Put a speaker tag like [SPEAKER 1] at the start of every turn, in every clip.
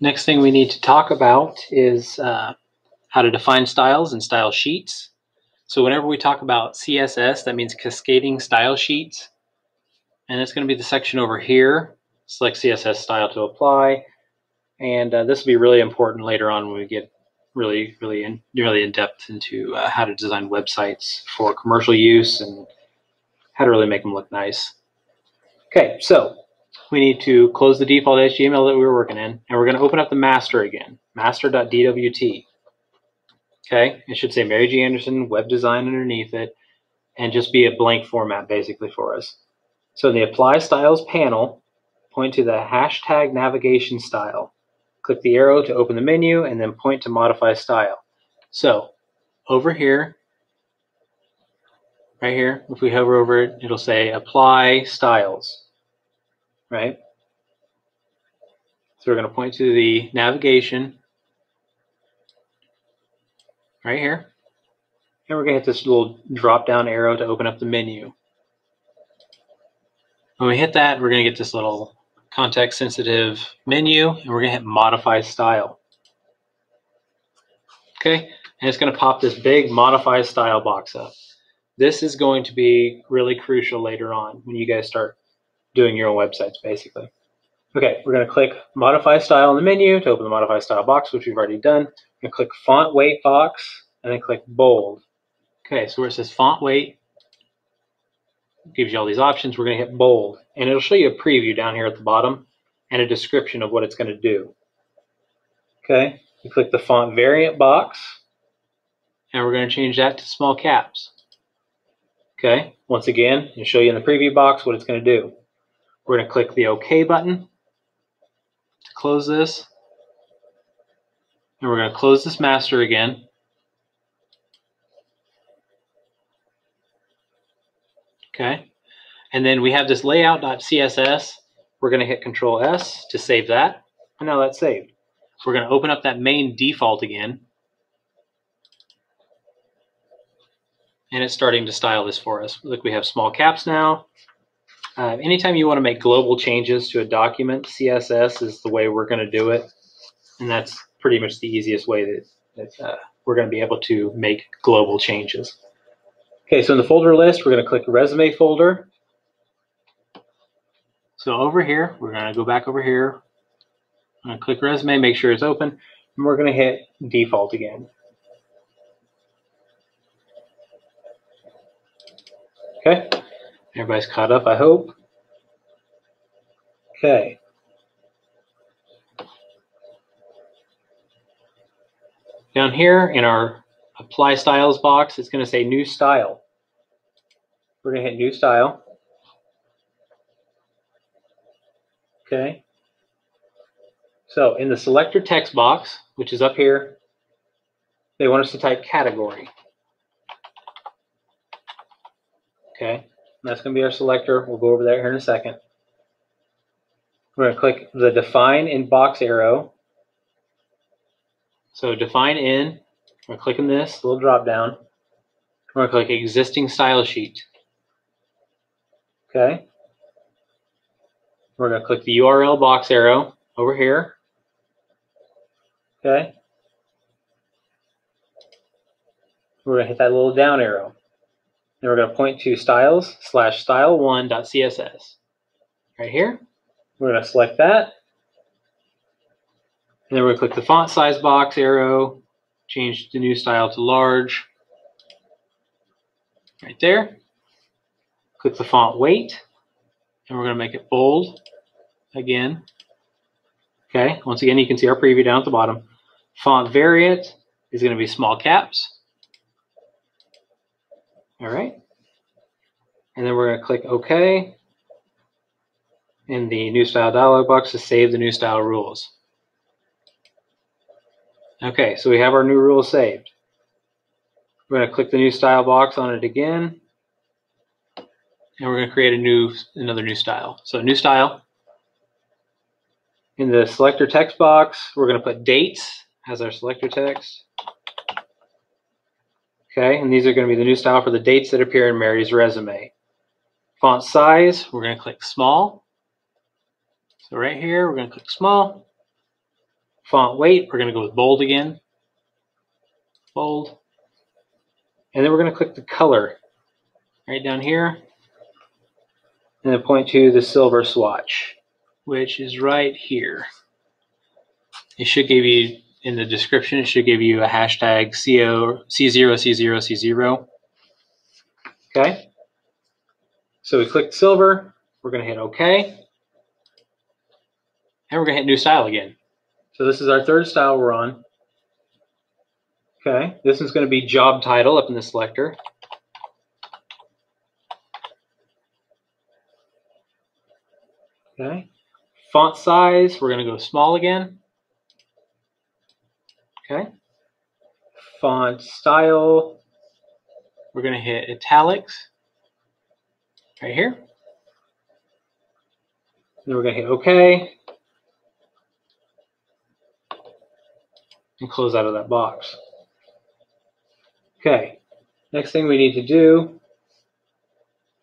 [SPEAKER 1] Next thing we need to talk about is how to define styles and style sheets. So whenever we talk about CSS, that means cascading style sheets. And it's going to be the section over here. Select CSS style to apply. And this will be really important later on when we get really in depth into how to design websites for commercial use and how to really make them look nice. Okay, so we need to close the default HTML that we were working in, and we're going to open up the master again, master.dwt. Okay, it should say Mary G. Anderson Web Design underneath it, and just be a blank format basically for us. So in the Apply Styles panel, point to the hashtag navigation style. Click the arrow to open the menu, and then point to Modify Style. So over here, right here, if we hover over it, it'll say Apply Styles, right? So we're going to point to the navigation right here, and we're going to hit this little drop-down arrow to open up the menu. When we hit that, we're going to get this little context-sensitive menu, and we're going to hit Modify Style. Okay, and it's going to pop this big Modify Style box up. This is going to be really crucial later on when you guys start doing your own websites, basically. Okay, we're going to click Modify Style in the menu to open the Modify Style box, which we've already done. We're going to click Font Weight box, and then click Bold. Okay, so where it says Font Weight, gives you all these options. We're going to hit Bold, and it'll show you a preview down here at the bottom and a description of what it's going to do. Okay, we click the Font Variant box, and we're going to change that to small caps. Okay, once again, it'll show you in the preview box what it's going to do. We're going to click the OK button to close this, and we're going to close this master again. Okay, and then we have this layout.css. We're going to hit Control S to save that, and now that's saved. We're going to open up that main default again, and it's starting to style this for us. Look, we have small caps now. Anytime you want to make global changes to a document, CSS is the way we're going to do it, and that's pretty much the easiest way that we're going to be able to make global changes. Okay, so in the folder list, we're going to click Resume folder. So over here, we're going to go back over here. I'm going to click Resume, make sure it's open, and we're going to hit Default again. Okay, everybody's caught up, I hope. Okay. Down here in our Apply Styles box, it's going to say New Style. We're going to hit New Style. Okay. So in the selector text box, which is up here, they want us to type category. Okay. And that's going to be our selector. We'll go over that here in a second. We're going to click the Define in box arrow. So Define in. We're clicking this little drop down. We're going to click Existing Style Sheet. Okay. We're going to click the URL box arrow over here. Okay. We're going to hit that little down arrow. Then we're going to point to styles/style1.css. Right here. We're going to select that. And then we're going to click the font size box arrow, change the new style to large. Right there. Click the font weight, and we're going to make it bold again. Okay, once again, you can see our preview down at the bottom. Font variant is going to be small caps. All right. And then we're going to click OK in the new style dialog box to save the new style rules. Okay, so we have our new rules saved. We're going to click the new style box on it again, and we're going to create another new style. So new style. In the selector text box, we're going to put dates as our selector text. Okay, and these are going to be the new style for the dates that appear in Mary's resume. Font size, we're going to click small. So right here, we're going to click small. Font weight, we're going to go with bold again. Bold. And then we're going to click the color right down here. And then point to the silver swatch, which is right here. It should give you, in the description, it should give you a hashtag C0, C0, C0. Okay. So we click silver. We're going to hit OK. And we're going to hit new style again. So this is our third style we're on. Okay. This is going to be job title up in the selector. Okay. Font size, we're going to go small again. Okay. Font style, we're going to hit italics right here. Then we're going to hit OK. And close out of that box. Okay. Next thing we need to do,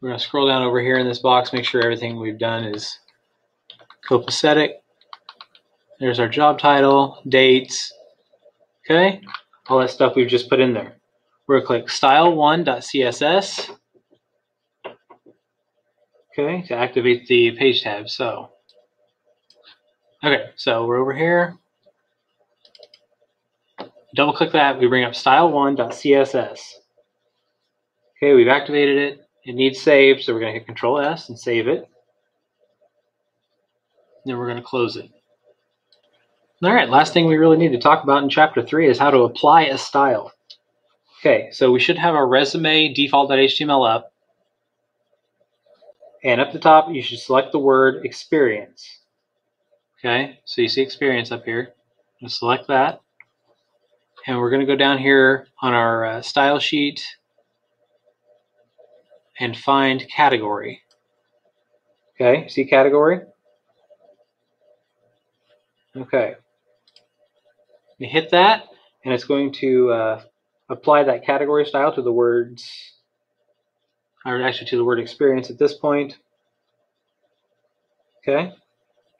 [SPEAKER 1] we're going to scroll down over here in this box, make sure everything we've done is copacetic. There's our job title, dates, okay, all that stuff we've just put in there. We're going to click style1.css, okay, to activate the page tab. So, okay, so we're over here. Double click that, we bring up style1.css. Okay, we've activated it. It needs save, so we're going to hit Control S and save it. Then we're going to close it. All right, last thing we really need to talk about in Chapter 3 is how to apply a style. Okay, so we should have our resume default.html up. And up the top, you should select the word experience. Okay, so you see experience up here. Just select that. And we're going to go down here on our style sheet and find category. Okay, see category? Okay. You hit that, and it's going to apply that category style to the words, or actually to the word experience at this point. Okay.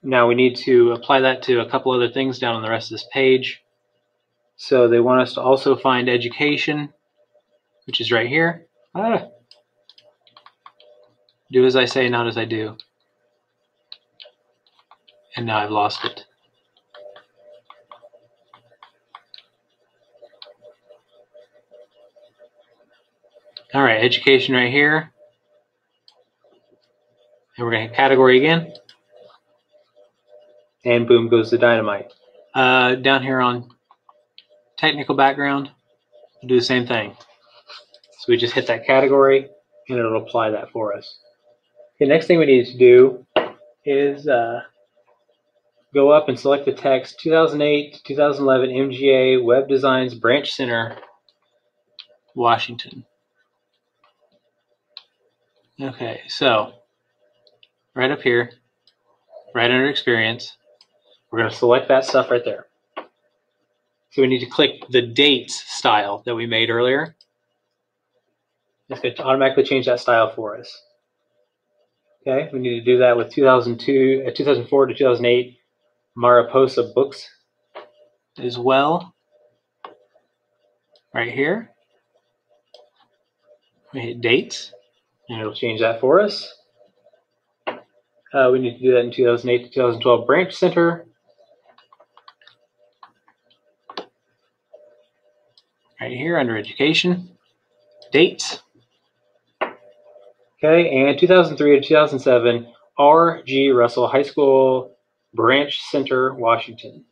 [SPEAKER 1] Now we need to apply that to a couple other things down on the rest of this page. So they want us to also find education, which is right here. Do as I say, not as I do. And now I've lost it. All right, education right here. And we're going to hit category again. And boom goes the dynamite. Down here on technical background, we'll do the same thing. So we just hit that category, and it'll apply that for us. Okay, next thing we need to do is go up and select the text 2008 to 2011 MGA Web Designs Branch Center, Washington. Okay, so right up here, right under experience, we're going to select that stuff right there. So we need to click the dates style that we made earlier. It's going to automatically change that style for us. Okay, we need to do that with 2004 to 2008 Mariposa books as well. Right here, we hit dates, and it'll change that for us. We need to do that in 2008 to 2012 Branch Center. Right here under education, dates. Okay, and 2003 to 2007 R.G. Russell High School, Branch Center, Washington.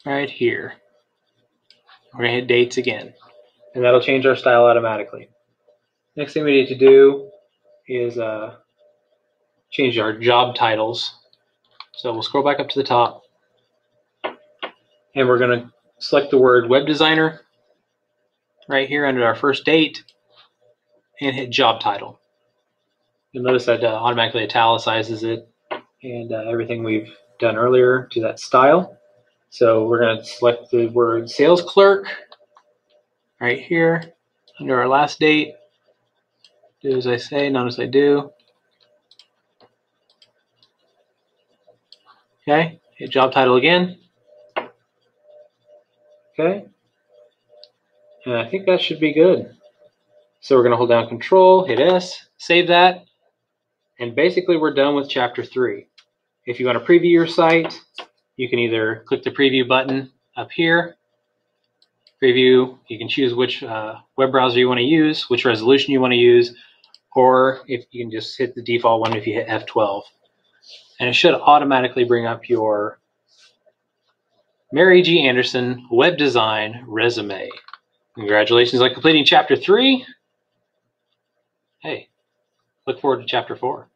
[SPEAKER 1] Right here. We're going to hit dates again, and that'll change our style automatically. Next thing we need to do is change our job titles. So we'll scroll back up to the top, and we're going to select the word web designer right here under our first date and hit job title. You'll notice that automatically italicizes it and everything we've done earlier to that style. So we're going to select the word sales clerk right here under our last date. Do as I say, not as I do. Okay, hit job title again. Okay, and I think that should be good. So we're going to hold down Control, hit S, save that, and basically we're done with Chapter 3. If you want to preview your site, you can either click the preview button up here, preview, you can choose which web browser you want to use, which resolution you want to use, or if you can just hit the default one if you hit F12. And it should automatically bring up your Mary G. Anderson web design resume. Congratulations on completing Chapter 3. Hey, look forward to Chapter 4.